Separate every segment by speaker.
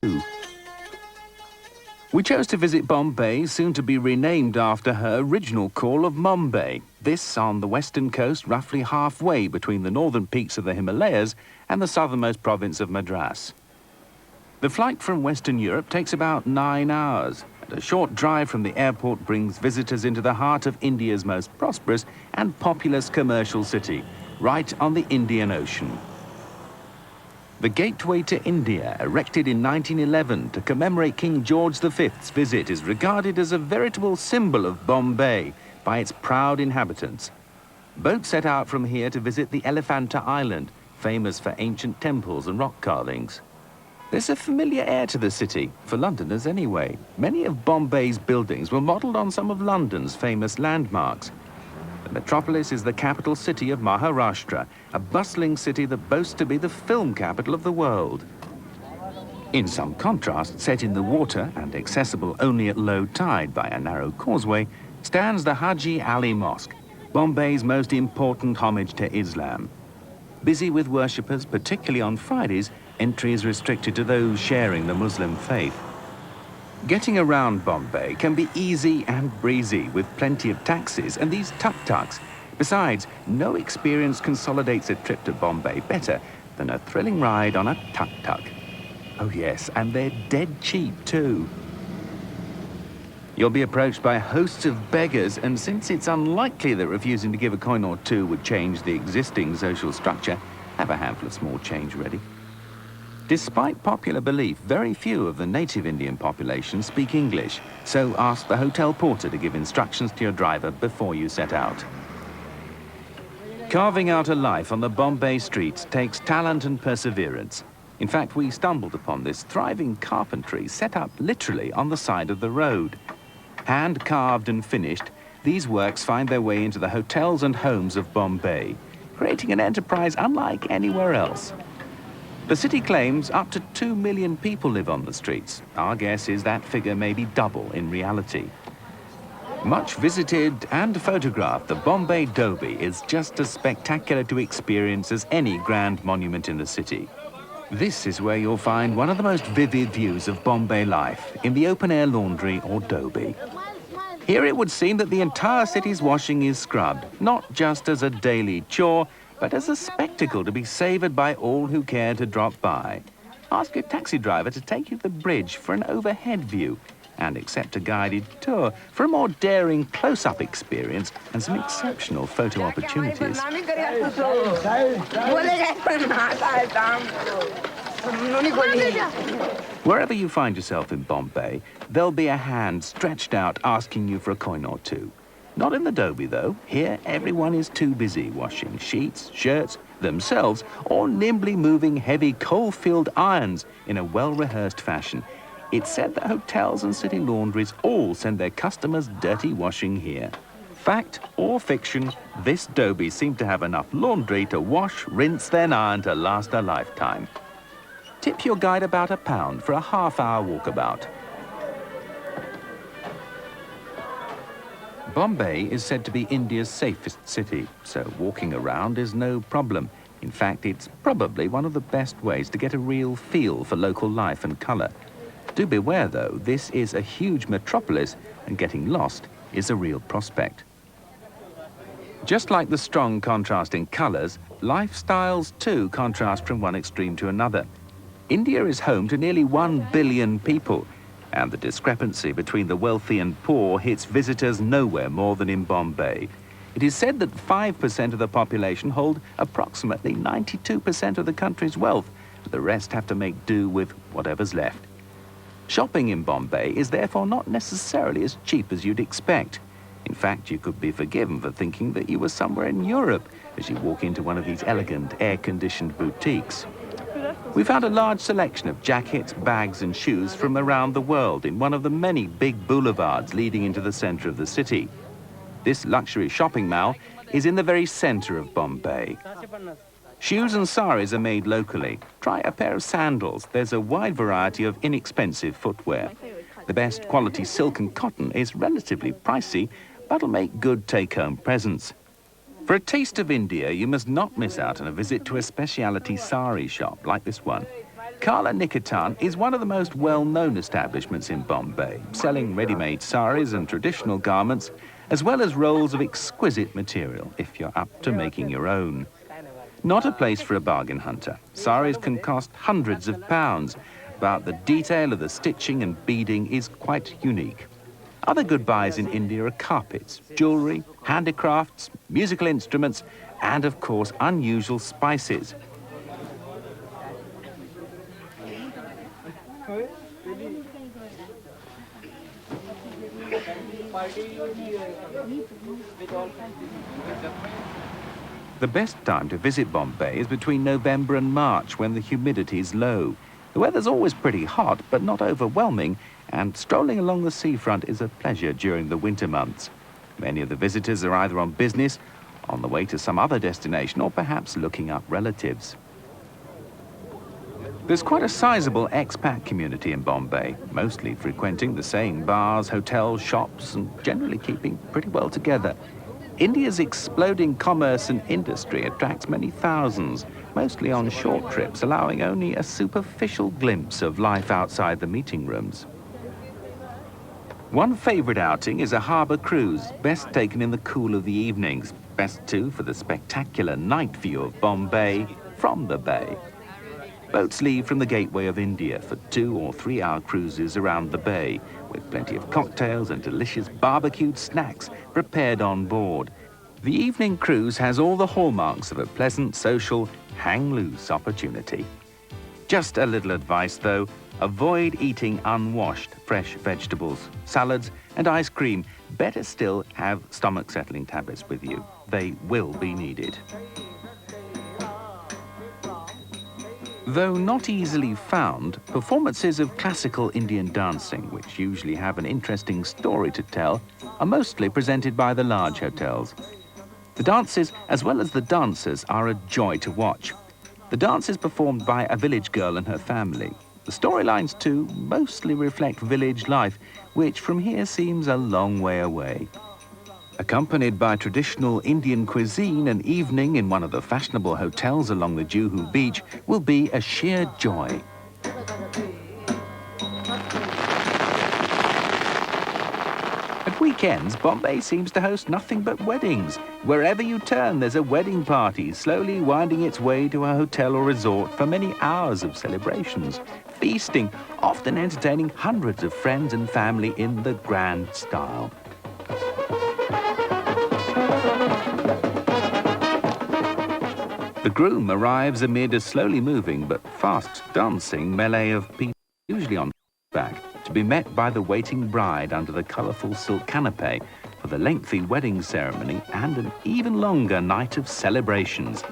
Speaker 1: We chose to visit Bombay, soon to be renamed after her original call of Mumbai. This on the western coast, roughly halfway between the northern peaks of the Himalayas and the southernmost province of Madras. The flight from Western Europe takes about 9 hours, and a short drive from the airport brings visitors into the heart of India's most prosperous and populous commercial city, right on the Indian Ocean. The Gateway to India, erected in 1911 to commemorate King George V's visit, is regarded as a veritable symbol of Bombay by its proud inhabitants. Boats set out from here to visit the Elephanta Island, famous for ancient temples and rock carvings. There's a familiar air to the city, for Londoners anyway. Many of Bombay's buildings were modelled on some of London's famous landmarks. The metropolis is the capital city of Maharashtra, a bustling city that boasts to be the film capital of the world. In some contrast, set in the water and accessible only at low tide by a narrow causeway, stands the Haji Ali Mosque, Bombay's most important homage to Islam. Busy with worshippers, particularly on Fridays, entry is restricted to those sharing the Muslim faith. Getting around Bombay can be easy and breezy with plenty of taxis and these tuk-tuks. Besides, no experience consolidates a trip to Bombay better than a thrilling ride on a tuk-tuk. Oh yes, and they're dead cheap too. You'll be approached by hosts of beggars, and since it's unlikely that refusing to give a coin or two would change the existing social structure, have a handful of small change ready. Despite popular belief, very few of the native Indian population speak English, so ask the hotel porter to give instructions to your driver before you set out. Carving out a life on the Bombay streets takes talent and perseverance. In fact, we stumbled upon this thriving carpentry set up literally on the side of the road. Hand-carved and finished, these works find their way into the hotels and homes of Bombay, creating an enterprise unlike anywhere else. The city claims up to 2 million people live on the streets. Our guess is that figure may be double in reality. Much visited and photographed, the Bombay Dobie is just as spectacular to experience as any grand monument in the city. This is where you'll find one of the most vivid views of Bombay life, in the open-air laundry or Dobie. Here it would seem that the entire city's washing is scrubbed, not just as a daily chore, but as a spectacle to be savoured by all who care to drop by. Ask your taxi driver to take you to the bridge for an overhead view and accept a guided tour for a more daring close-up experience and some exceptional photo opportunities. Wherever you find yourself in Bombay, there'll be a hand stretched out asking you for a coin or two. Not in the Dobie, though. Here, everyone is too busy washing sheets, shirts, themselves, or nimbly moving heavy coal-filled irons in a well-rehearsed fashion. It's said that hotels and city laundries all send their customers dirty washing here. Fact or fiction, this Dobie seemed to have enough laundry to wash, rinse, then iron to last a lifetime. Tip your guide about £1 for a half-hour walkabout. Bombay is said to be India's safest city, so walking around is no problem. In fact, it's probably one of the best ways to get a real feel for local life and colour. Do beware, though, this is a huge metropolis, and getting lost is a real prospect. Just like the strong contrast in colours, lifestyles too contrast from one extreme to another. India is home to nearly 1 billion people, and the discrepancy between the wealthy and poor hits visitors nowhere more than in Bombay. It is said that 5% of the population hold approximately 92% of the country's wealth. The rest have to make do with whatever's left. Shopping in Bombay is therefore not necessarily as cheap as you'd expect. In fact, you could be forgiven for thinking that you were somewhere in Europe as you walk into one of these elegant, air-conditioned boutiques. We found a large selection of jackets, bags and shoes from around the world in one of the many big boulevards leading into the centre of the city. This luxury shopping mall is in the very centre of Bombay. Shoes and saris are made locally. Try a pair of sandals. There's a wide variety of inexpensive footwear. The best quality silk and cotton is relatively pricey, but'll make good take-home presents. For a taste of India, you must not miss out on a visit to a specialty sari shop like this one. Kala Niketan is one of the most well-known establishments in Bombay, selling ready-made saris and traditional garments, as well as rolls of exquisite material, if you're up to making your own. Not a place for a bargain hunter. Saris can cost hundreds of pounds, but the detail of the stitching and beading is quite unique. Other good buys in India are carpets, jewellery, handicrafts, musical instruments, and of course unusual spices. The best time to visit Bombay is between November and March, when the humidity is low. The weather's always pretty hot, but not overwhelming, and strolling along the seafront is a pleasure during the winter months. Many of the visitors are either on business, on the way to some other destination, or perhaps looking up relatives. There's quite a sizable expat community in Bombay, mostly frequenting the same bars, hotels, shops, and generally keeping pretty well together. India's exploding commerce and industry attracts many thousands, mostly on short trips, allowing only a superficial glimpse of life outside the meeting rooms. One favourite outing is a harbour cruise, best taken in the cool of the evenings. Best too for the spectacular night view of Bombay from the bay. Boats leave from the Gateway of India for 2 or 3 hour cruises around the bay, with plenty of cocktails and delicious barbecued snacks prepared on board. The evening cruise has all the hallmarks of a pleasant, social, hang-loose opportunity. Just a little advice though, avoid eating unwashed fresh vegetables, salads and ice cream. Better still have stomach-settling tablets with you. They will be needed. Though not easily found, performances of classical Indian dancing, which usually have an interesting story to tell, are mostly presented by the large hotels. The dances, as well as the dancers, are a joy to watch. The dance is performed by a village girl and her family. The storylines, too, mostly reflect village life, which from here seems a long way away. Accompanied by traditional Indian cuisine, an evening in one of the fashionable hotels along the Juhu beach will be a sheer joy. At weekends, Bombay seems to host nothing but weddings. Wherever you turn, there's a wedding party slowly winding its way to a hotel or resort for many hours of celebrations, feasting, often entertaining hundreds of friends and family in the grand style. The groom arrives amid a slowly moving but fast dancing melee of people, usually on back, to be met by the waiting bride under the colourful silk canapé for the lengthy wedding ceremony and an even longer night of celebrations.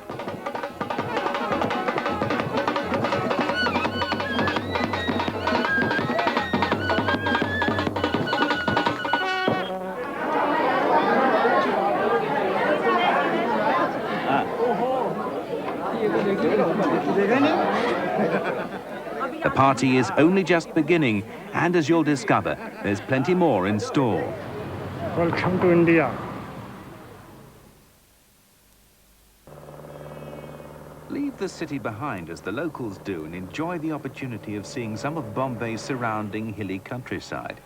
Speaker 1: The party is only just beginning, and as you'll discover, there's plenty more in store.
Speaker 2: Welcome to India.
Speaker 1: Leave the city behind as the locals do and enjoy the opportunity of seeing some of Bombay's surrounding hilly countryside.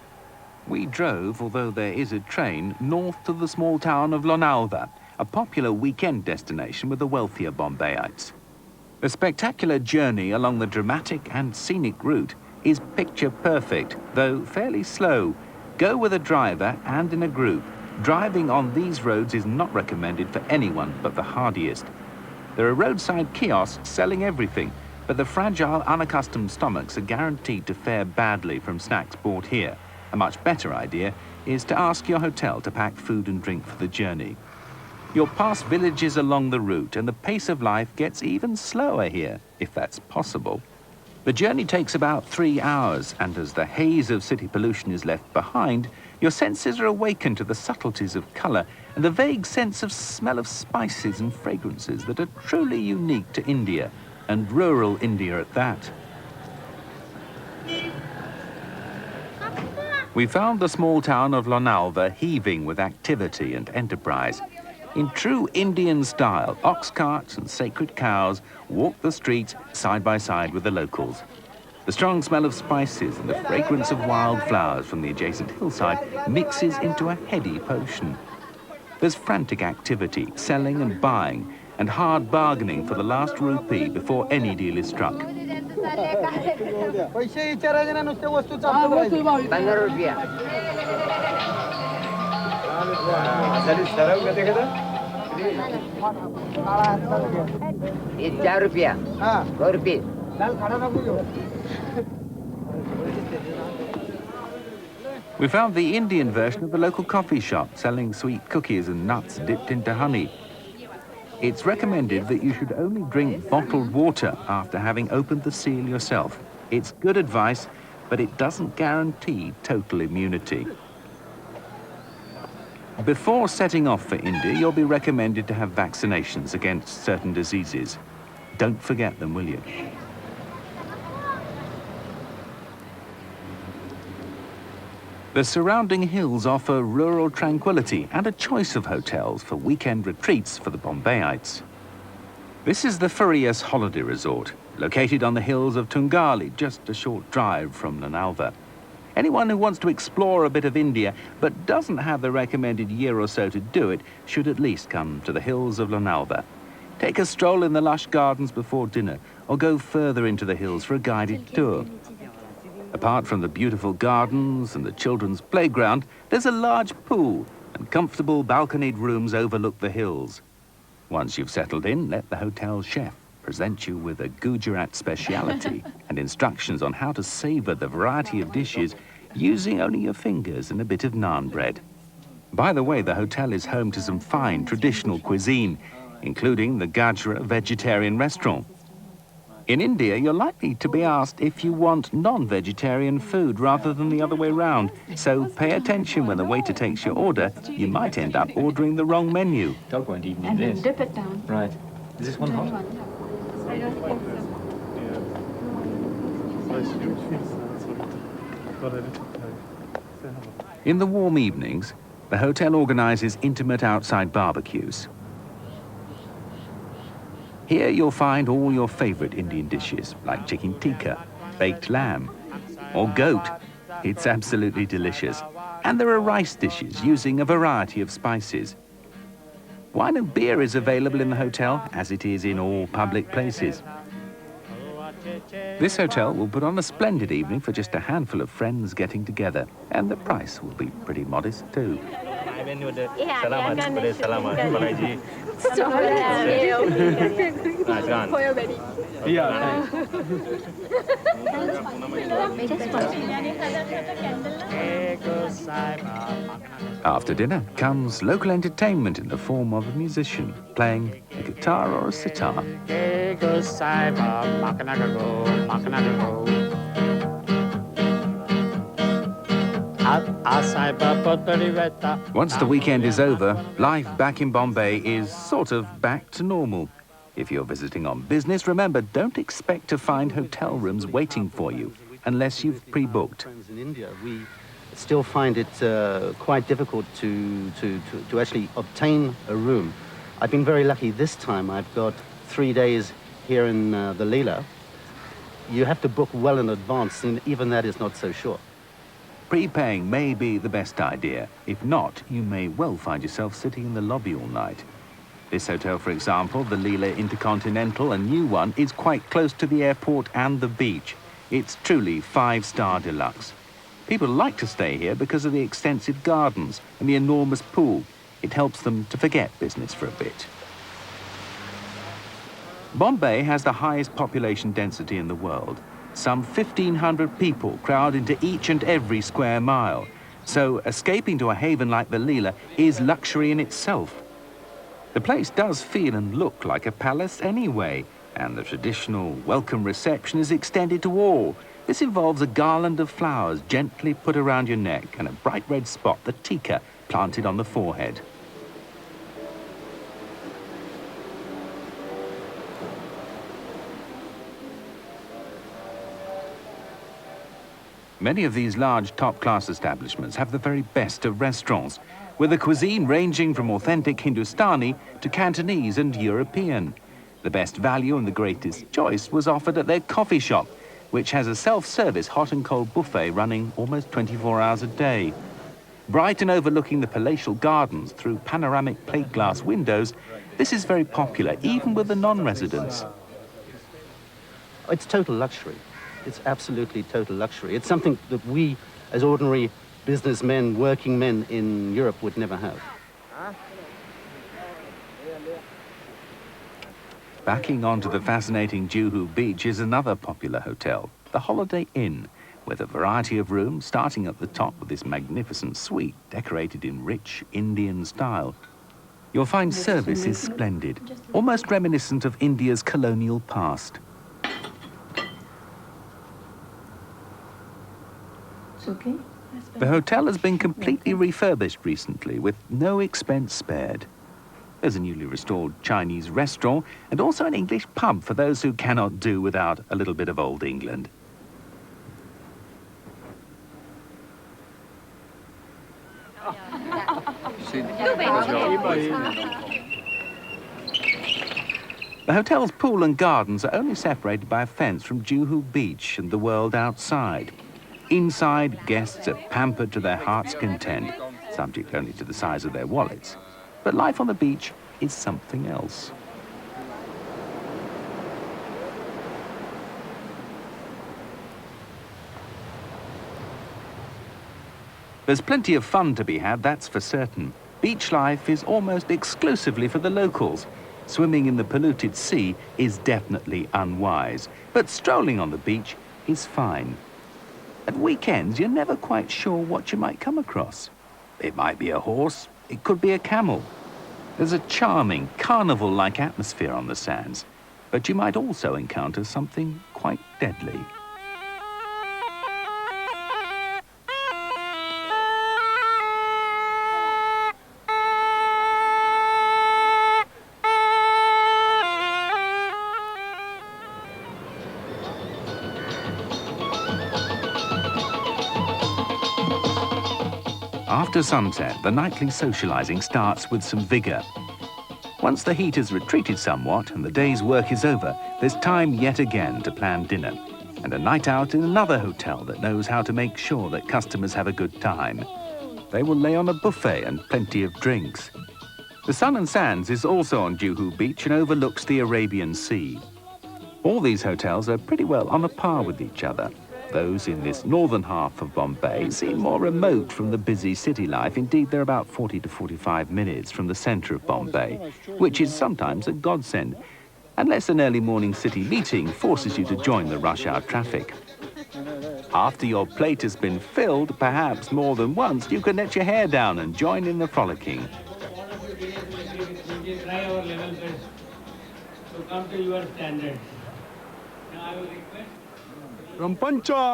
Speaker 1: We drove, although there is a train, north to the small town of Lonavala, a popular weekend destination with the wealthier Bombayites. The spectacular journey along the dramatic and scenic route is picture perfect, though fairly slow. Go with a driver and in a group. Driving on these roads is not recommended for anyone but the hardiest. There are roadside kiosks selling everything, but the fragile, unaccustomed stomachs are guaranteed to fare badly from snacks bought here. A much better idea is to ask your hotel to pack food and drink for the journey. You'll pass villages along the route, and the pace of life gets even slower here, if that's possible. The journey takes about 3 hours, and as the haze of city pollution is left behind, your senses are awakened to the subtleties of colour and the vague sense of smell of spices and fragrances that are truly unique to India, and rural India at that. We found the small town of Lonavala heaving with activity and enterprise. In true Indian style, ox carts and sacred cows walk the streets side by side with the locals. The strong smell of spices and the fragrance of wildflowers from the adjacent hillside mixes into a heady potion. There's frantic activity, selling and buying, and hard bargaining for the last rupee before any deal is struck. We found the Indian version of the local coffee shop, selling sweet cookies and nuts dipped into honey. It's recommended that you should only drink bottled water after having opened the seal yourself. It's good advice, but it doesn't guarantee total immunity. Before setting off for India, you'll be recommended to have vaccinations against certain diseases. Don't forget them, will you? The surrounding hills offer rural tranquility and a choice of hotels for weekend retreats for the Bombayites. This is the Farias Holiday Resort, located on the hills of Tungali, just a short drive from Lonavala. Anyone who wants to explore a bit of India but doesn't have the recommended year or so to do it should at least come to the hills of Lonavala. Take a stroll in the lush gardens before dinner or go further into the hills for a guided tour. Apart from the beautiful gardens and the children's playground, there's a large pool and comfortable balconied rooms overlook the hills. Once you've settled in, let the hotel chef present you with a Gujarat speciality and instructions on how to savor the variety of dishes using only your fingers and a bit of naan bread. By the way, the hotel is home to some fine traditional cuisine, including the Gajra vegetarian restaurant. In India, you're likely to be asked if you want non-vegetarian food rather than the other way round. So pay attention when the waiter takes your order. You might end up ordering the wrong menu.
Speaker 3: Dog won't eat
Speaker 4: And
Speaker 3: this.
Speaker 4: dip it down.
Speaker 3: Right. Is this one hot?
Speaker 4: I don't think so.
Speaker 1: In the warm evenings, the hotel organizes intimate outside barbecues. Here you'll find all your favorite Indian dishes, like chicken tikka, baked lamb, or goat. It's absolutely delicious. And there are rice dishes using a variety of spices. Wine and beer is available in the hotel, as it is in all public places. This hotel will put on a splendid evening for just a handful of friends getting together, and the price will be pretty modest too. After dinner comes local entertainment in the form of a musician playing a guitar or a sitar. Once the weekend is over, life back in Bombay is sort of back to normal. If you're visiting on business, remember, don't expect to find hotel rooms waiting for you unless you've pre-booked.
Speaker 5: In India, we still find it quite difficult to actually obtain a room. I've been very lucky this time. I've got 3 days here in the Leela. You have to book well in advance, and even that is not so sure.
Speaker 1: Prepaying may be the best idea. If not, you may well find yourself sitting in the lobby all night. This hotel, for example, the Leela Intercontinental, a new one, is quite close to the airport and the beach. It's truly 5-star deluxe. People like to stay here because of the extensive gardens and the enormous pool. It helps them to forget business for a bit. Bombay has the highest population density in the world. Some 1,500 people crowd into each and every square mile. So escaping to a haven like the Leela is luxury in itself. The place does feel and look like a palace anyway, and the traditional welcome reception is extended to all. This involves a garland of flowers gently put around your neck and a bright red spot, the tikka, planted on the forehead. Many of these large top-class establishments have the very best of restaurants, with a cuisine ranging from authentic Hindustani to Cantonese and European. The best value and the greatest choice was offered at their coffee shop, which has a self-service hot and cold buffet running almost 24 hours a day. Bright and overlooking the palatial gardens through panoramic plate glass windows, this is very popular, even with the non-residents.
Speaker 5: It's total luxury. It's absolutely total luxury. It's something that we, as ordinary businessmen, working men in Europe, would never have.
Speaker 1: Backing onto the fascinating Juhu Beach is another popular hotel, the Holiday Inn, with a variety of rooms starting at the top with this magnificent suite decorated in rich Indian style. You'll find service is splendid, almost reminiscent of India's colonial past.
Speaker 4: It's okay.
Speaker 1: The hotel has been completely refurbished recently with no expense spared. There's a newly restored Chinese restaurant and also an English pub for those who cannot do without a little bit of old England. The hotel's pool and gardens are only separated by a fence from Juhu Beach and the world outside. Inside, guests are pampered to their heart's content, subject only to the size of their wallets. But life on the beach is something else. There's plenty of fun to be had, that's for certain. Beach life is almost exclusively for the locals. Swimming in the polluted sea is definitely unwise, but strolling on the beach is fine. At weekends, you're never quite sure what you might come across. It might be a horse, it could be a camel. There's a charming, carnival-like atmosphere on the sands, but you might also encounter something quite deadly. After sunset, the nightly socializing starts with some vigor. Once the heat has retreated somewhat and the day's work is over, there's time yet again to plan dinner and a night out in another hotel that knows how to make sure that customers have a good time. They will lay on a buffet and plenty of drinks. The Sun and Sands is also on Juhu Beach and overlooks the Arabian Sea. All these hotels are pretty well on a par with each other. Those in this northern half of Bombay seem more remote from the busy city life. Indeed, they're about 40 to 45 minutes from the centre of Bombay, which is sometimes a godsend, unless an early morning city meeting forces you to join the rush hour traffic. After your plate has been filled, perhaps more than once, you can let your hair down and join in the frolicking.
Speaker 3: Try our level best to come to your standards. Now I will request
Speaker 2: From Pancha.